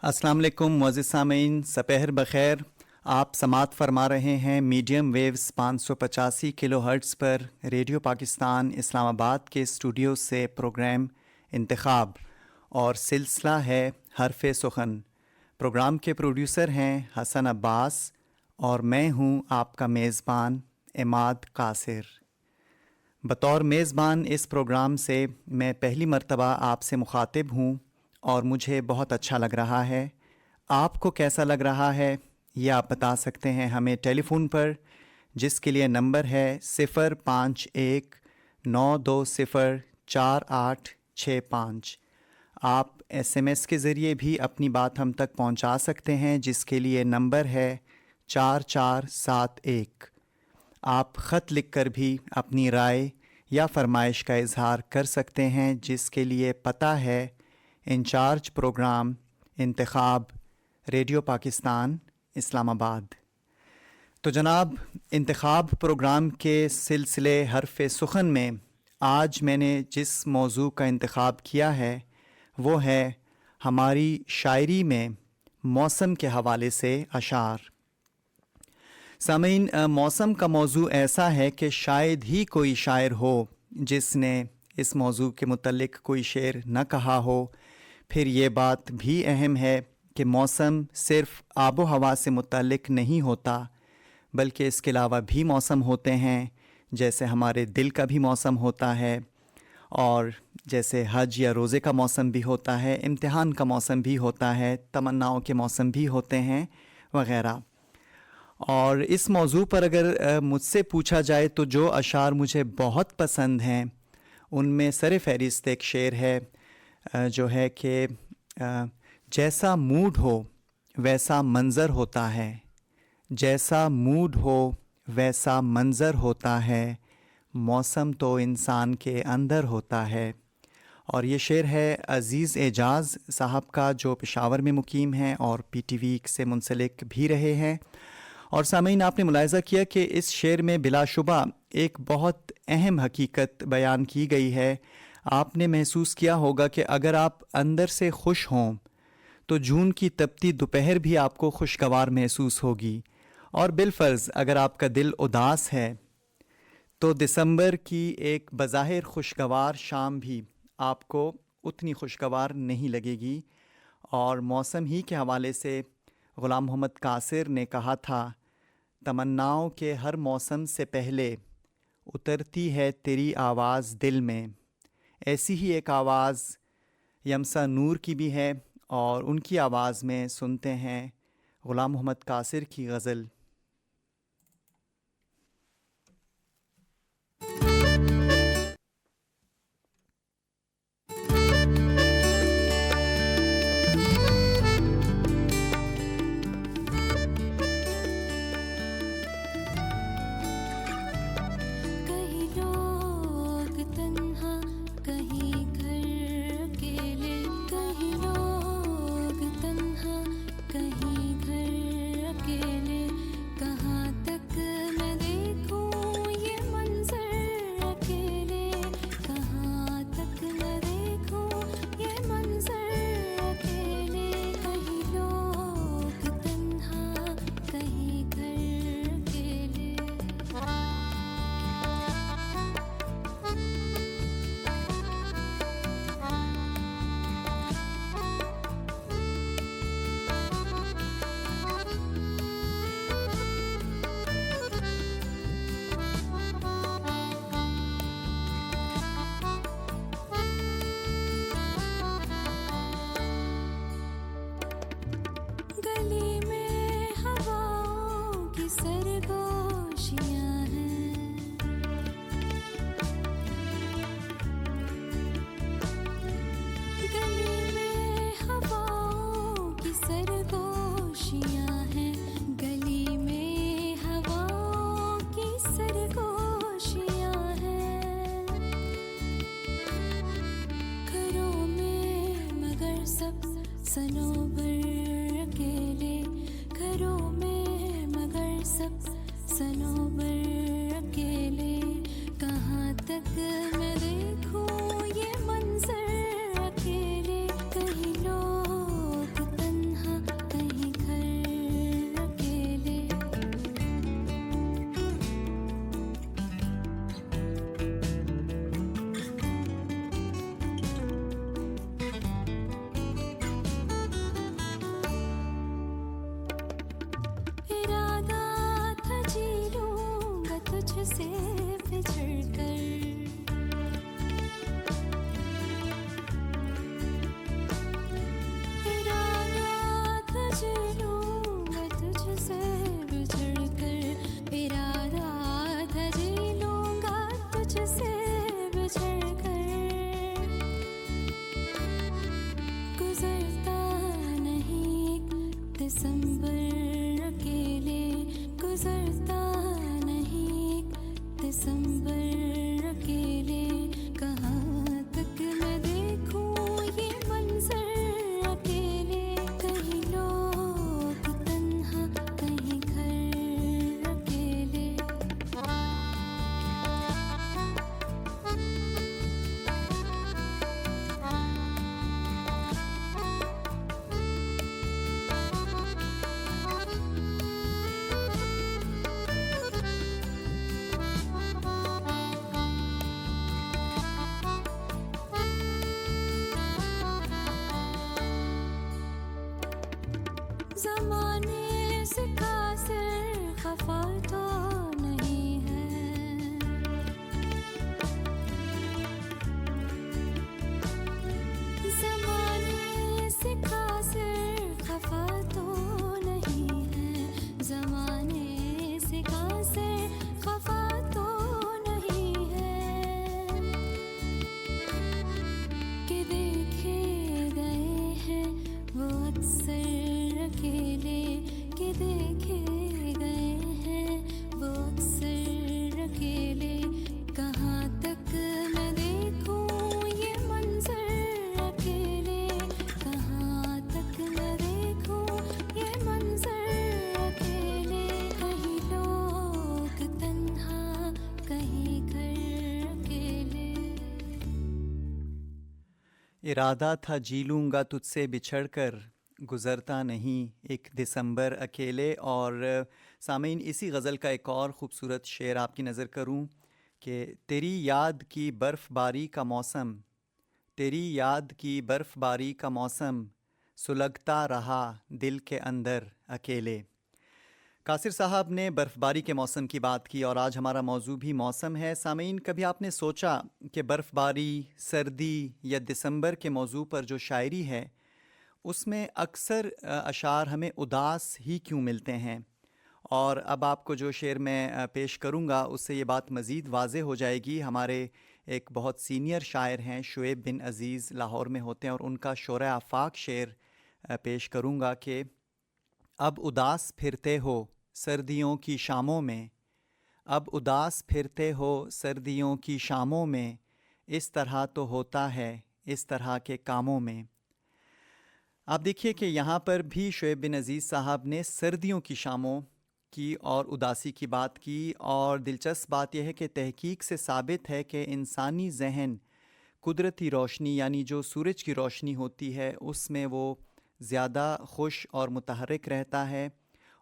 अस्सलाम वालेकुम मुअज़्ज़िज़ सामीन, सपहर बख़ैर। आप समात फरमा रहे हैं मीडियम वेव्स 585 किलोहर्ट्ज़ पर रेडियो पाकिस्तान इस्लामाबाद के स्टूडियो से प्रोग्राम इंतखाब और सिलसिला है हरफ़ सुखन। प्रोग्राम के प्रोड्यूसर हैं हसन अब्बास और मैं हूं आपका मेज़बान इमाद कासिर। बतौर मेज़बान इस प्रोग्राम से मैं पहली मर्तबा आपसे मुखातिब हूं और मुझे बहुत अच्छा लग रहा है। आपको कैसा लग रहा है ये आप बता सकते हैं हमें टेलीफ़ोन पर, जिसके लिए नंबर है 05192048665। आप SMS के ज़रिए भी अपनी बात हम तक पहुंचा सकते हैं, जिसके लिए नंबर है 4471। आप ख़त लिखकर भी अपनी राय या फरमाइश का इज़हार कर सकते हैं, जिसके लिए पता है incharge program Intekhab radio Pakistan Islamabad. तो जनाब, इंतखाब प्रोग्राम के सिलसिले हरफ़ सुखन में आज मैंने जिस मौजू का इंतखाब किया है वो है हमारी शायरी में मौसम के हवाले से अशार। सामीन, मौसम का मौजू ऐसा है कि शायद ही कोई शायर हो जिसने इस मौजू के मुतल्लिक़ कोई शेर न कहा हो। फिर ये बात भी अहम है कि मौसम सिर्फ़ आबो हवा से मुतल्लिक़ नहीं होता, बल्कि इसके अलावा भी मौसम होते हैं, जैसे हमारे दिल का भी मौसम होता है, और जैसे हज या रोज़े का मौसम भी होता है, इम्तिहान का मौसम भी होता है, तमन्नाओं के मौसम भी होते हैं वग़ैरह। और इस मौजू पर अगर मुझसे पूछा जाए तो जो अशार मुझे बहुत पसंद हैं उनमें सर फ़हरिस्त एक शेर है जो है कि जैसा मूड हो वैसा मंज़र होता है, जैसा मूड हो वैसा मंज़र होता है, मौसम तो इंसान के अंदर होता है। और ये शेर है अज़ीज़ एजाज़ साहब का, जो पेशावर में मुकीम हैं और PTV से मुंसलिक भी रहे हैं। और सामीन, आपने मुलाहिज़ा किया कि इस शेर में बिलाशुबा एक बहुत अहम हकीकत बयान की गई है। आपने महसूस किया होगा कि अगर आप अंदर से खुश हों तो जून की तपती दोपहर भी आपको खुशगवार महसूस होगी, और बिलफ़र्ज़ अगर आपका दिल उदास है तो दिसंबर की एक बज़ाहिर खुशगवार शाम भी आपको उतनी खुशगवार नहीं लगेगी। और मौसम ही के हवाले से ग़ुलाम मोहम्मद कासिर ने कहा था, तमन्नाओं के हर मौसम से पहले उतरती है तेरी आवाज़ दिल में। ऐसी ही एक आवाज़ यमसा नूर की भी है, और उनकी आवाज़ में सुनते हैं ग़ुलाम मोहम्मद कासिर की गज़ल। सनोबर अकेले घरों में, मगर सब सनोबर अकेले। कहाँ तक मैं देखूं ये मंजर अकेले, कहीं लोग तन्हा इरादा था जी लूँगा तुझसे बिछड़कर, गुज़रता नहीं एक दिसंबर अकेले। और सामीन, इसी गज़ल का एक और ख़ूबसूरत शेर आपकी नज़र करूँ कि तेरी याद की बर्फ़बारी का मौसम, तेरी याद की बर्फ़बारी का मौसम, सुलगता रहा दिल के अंदर अकेले। कासिर साहब ने बर्फ़बारी के मौसम की बात की और आज हमारा मौजू भी मौसम है। सामीन, कभी आपने सोचा कि बर्फ़बारी, सर्दी या दिसंबर के मौजू पर जो शायरी है उसमें अक्सर अशार हमें उदास ही क्यों मिलते हैं? और अब आपको जो शेर मैं पेश करूँगा उससे ये बात मज़ीद वाज़े हो जाएगी। हमारे एक बहुत सीनियर शायर हैं, शुएब बिन अज़ीज़, लाहौर में होते हैं और उनका शोर आफाक शेर पेश करूँगा कि अब उदास फिरते हो सर्दियों की शामों में, अब उदास फिरते हो सर्दियों की शामों में, इस तरह तो होता है इस तरह के कामों में। आप देखिए कि यहाँ पर भी शुएब बिन अज़ीज़ साहब ने सर्दियों की शामों की और उदासी की बात की। और दिलचस्प बात यह है कि तहकीक से साबित है कि इंसानी जहन कुदरती रोशनी यानी जो सूरज की रोशनी होती है उसमें वो ज़्यादा खुश और मुतहर्रिक रहता है,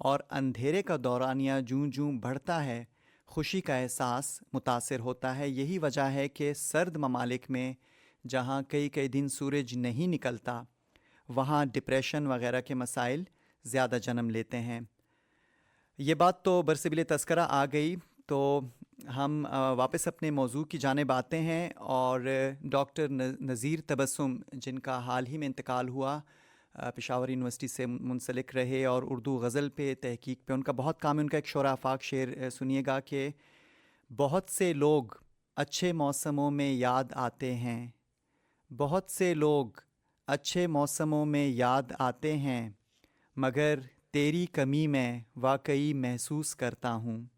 और अंधेरे का दौरानिया जूं जूं बढ़ता है खुशी का एहसास मुतासिर होता है। यही वजह है कि सर्द ममालिक में जहाँ कई कई दिन सूरज नहीं निकलता वहाँ डिप्रेशन वग़ैरह के मसाइल ज़्यादा जन्म लेते हैं। ये बात तो बरसबिल तस्करा आ गई, तो हम वापस अपने मौजू की जानिब आते हैं। और डॉक्टर नज़ीर तबस्सुम, जिनका हाल ही में इंतकाल हुआ, पेशावर यूनिवर्सिटी से मुंसलिक रहे और उर्दू गज़ल पे तहकीक पे उनका बहुत काम है। उनका एक शोर आफाक शेर सुनिएगा कि बहुत से लोग अच्छे मौसमों में याद आते हैं, बहुत से लोग अच्छे मौसमों में याद आते हैं, मगर तेरी कमी मैं वाकई महसूस करता हूँ।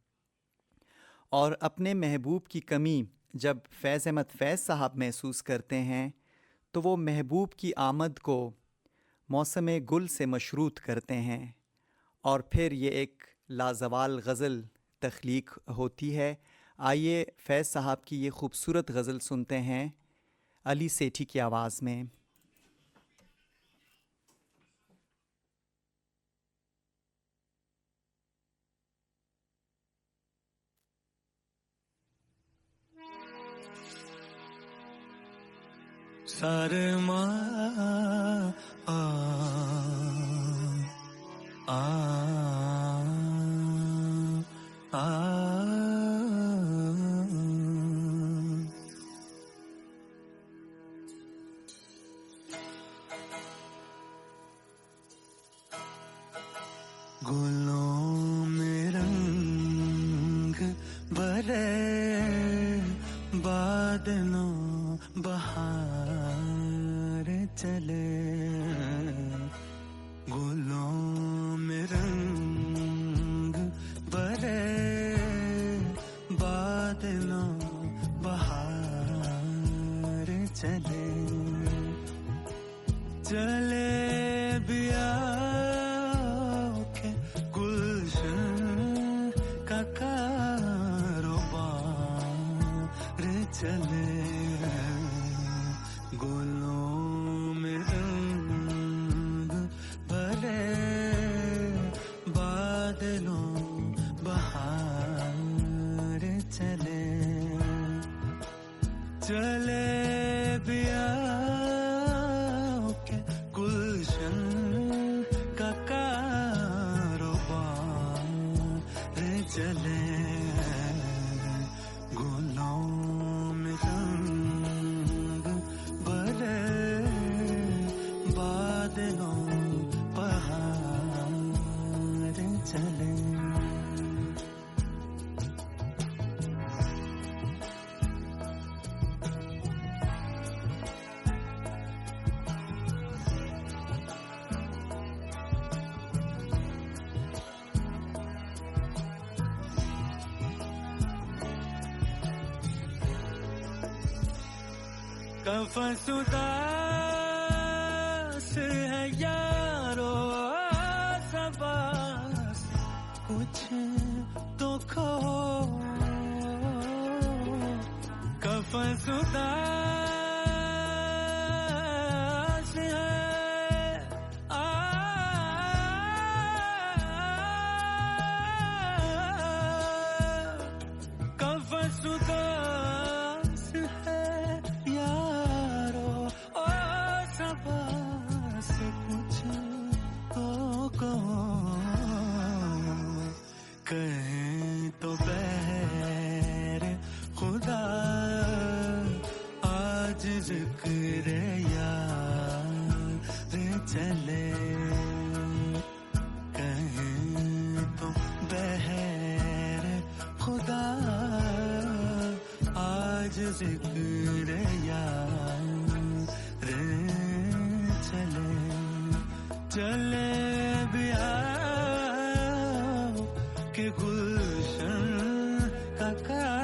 और अपने महबूब की कमी जब फैज़ अहमद फैज़ साहब महसूस करते हैं तो वो महबूब की आमद को मौसम गुल से मशरूत करते हैं और फिर ये एक लाजवाल गज़ल तख्लीक होती है। आइए फैज़ साहब की ये ख़ूबसूरत गज़ल सुनते हैं अली सेठी की आवाज़ में। सरमा आ आ आ गुलों में रंग भरे बादलों बहार चले, गुलों में रंग भरे बादलों बहार चले, चले बिया के गुलशन का कारोबार चले, गुलों में रंग भरे बादलों बहार चले, चले बिया के गुलशन का कारोबार चले, गुलों में रंग भरे बादलों बहार चले। कफ़सुदास है यारो सबास कुछ तो खो, कफ़सुदास जिक्र यार चले कहीं तो बहर खुदा आज जिक्र यार चले चले भी आओ कि गुलशन का कारोबार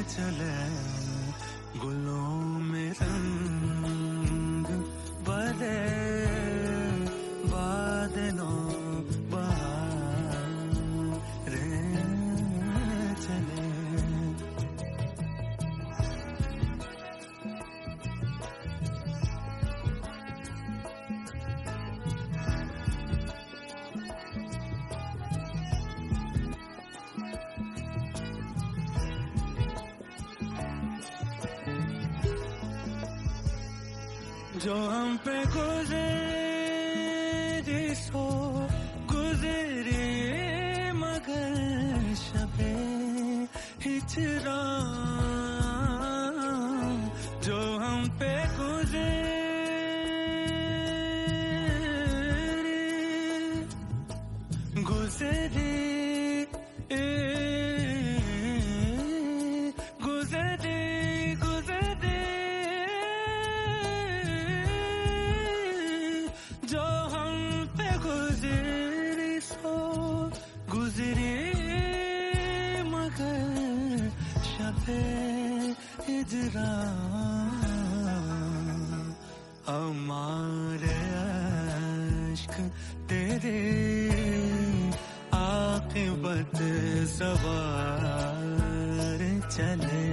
चले गुलों में रंग बदले बादलों बहार चले जो हम पे गुजरे सो गुजरे मगर शबे हिजरा जो हम पे गुजरे जो हम पे गुजरे सो गुजरे मगर शबे हिजरा हमारे अश्क तेरे आक़िबत सवार चले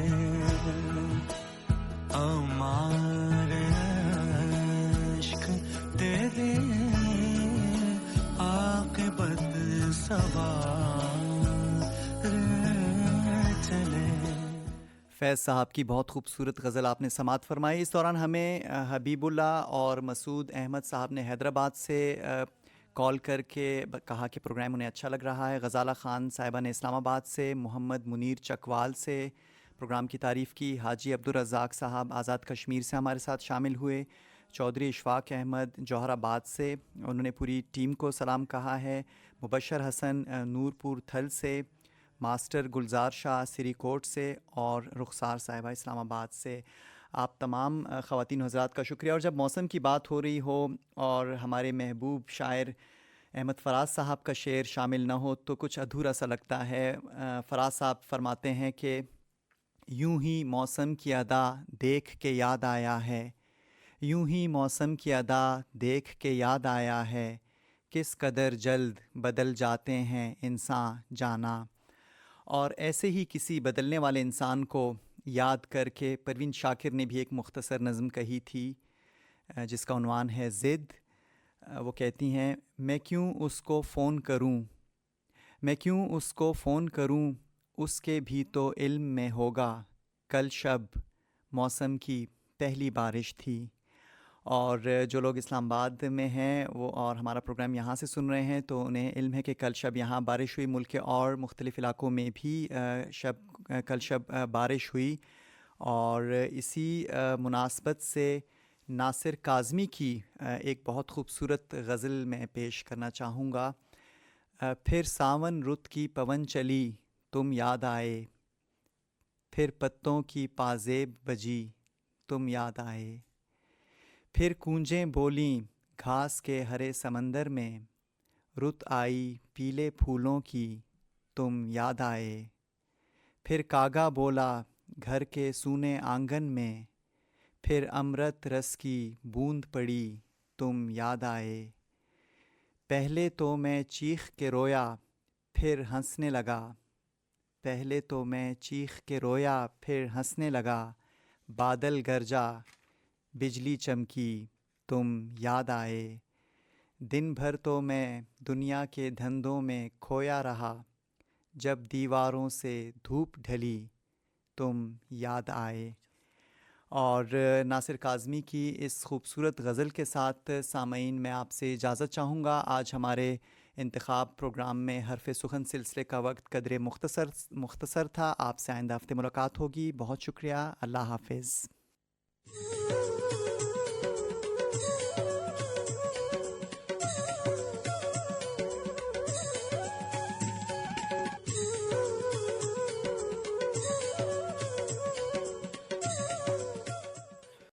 हमारे अश्क तेरे आक़िबत सवार चले। फैज़ साहब की बहुत खूबसूरत गज़ल आपने समात फरमाई। इस दौरान हमें हबीबुल्ला और मसूद अहमद साहब ने हैदराबाद से कॉल करके कहा कि प्रोग्राम उन्हें अच्छा लग रहा है। गज़ाला ख़ान साहिबा ने इस्लामाबाद से, मोहम्मद मुनीर चकवाल से प्रोग्राम की तारीफ़ की। हाजी अब्दुल रज़ाक साहब आज़ाद कश्मीर से हमारे साथ शामिल हुए। चौधरी इशफाक अहमद जौहराबाद से, उन्होंने पूरी टीम को सलाम कहा है। मुबशर हसन नूरपुर थल से, मास्टर गुलजार शाह सिरीकोट से और रुखसार साहिबा इस्लामाबाद से। आप तमाम ख़वातीन हज़रात का शुक्रिया। और जब मौसम की बात हो रही हो और हमारे महबूब शायर अहमद फ़राज साहब का शेर शामिल ना हो तो कुछ अधूरा सा लगता है। फ़राज साहब फरमाते हैं कि यूं ही मौसम की अदा देख के याद आया है, यूं ही मौसम की अदा देख के याद आया है, किस कदर जल्द बदल जाते हैं इंसान जाना। और ऐसे ही किसी बदलने वाले इंसान को याद करके परवीन शाकिर ने भी एक मुख्तसर नज़म कही थी जिसका उन्वान है ज़िद। वो कहती हैं, मैं क्यों उसको फ़ोन करूं, मैं क्यों उसको फ़ोन करूं, उसके भी तो इल्म में होगा, कल शब मौसम की पहली बारिश थी। और जो लोग इस्लामाबाद में हैं वो और हमारा प्रोग्राम यहाँ से सुन रहे हैं तो उन्हें इल्म है कि कल शब यहाँ बारिश हुई। मुल्क के और मुख्तलिफ़ इलाक़ों में भी कल शब बारिश हुई। और इसी मुनासबत से नासिर काज़मी की एक बहुत ख़ूबसूरत गज़ल मैं पेश करना चाहूँगा। फिर सावन रुत की पवन चली तुम याद आए, फिर पत्तों की पाजेब बजी तुम याद आए, फिर कूंजें बोलीं घास के हरे समंदर में, रुत आई पीले फूलों की तुम याद आए, फिर कागा बोला घर के सूने आंगन में, फिर अमृत रस की बूंद पड़ी तुम याद आए। पहले तो मैं चीख के रोया फिर हंसने लगा, पहले तो मैं चीख के रोया फिर हंसने लगा, बादल गरजा बिजली चमकी तुम याद आए। दिन भर तो मैं दुनिया के धंधों में खोया रहा, जब दीवारों से धूप ढली तुम याद आए। और नासिर काज़मी की इस खूबसूरत गज़ल के साथ सामईन मैं आपसे इजाज़त चाहूँगा। आज हमारे इंतखाब प्रोग्राम में हरफ सुखन सिलसिले का वक्त कदरे मुख्तसर था। आपसे आइंदा हफ्ते मुलाकात होगी। बहुत शुक्रिया। अल्लाह हाफिज़।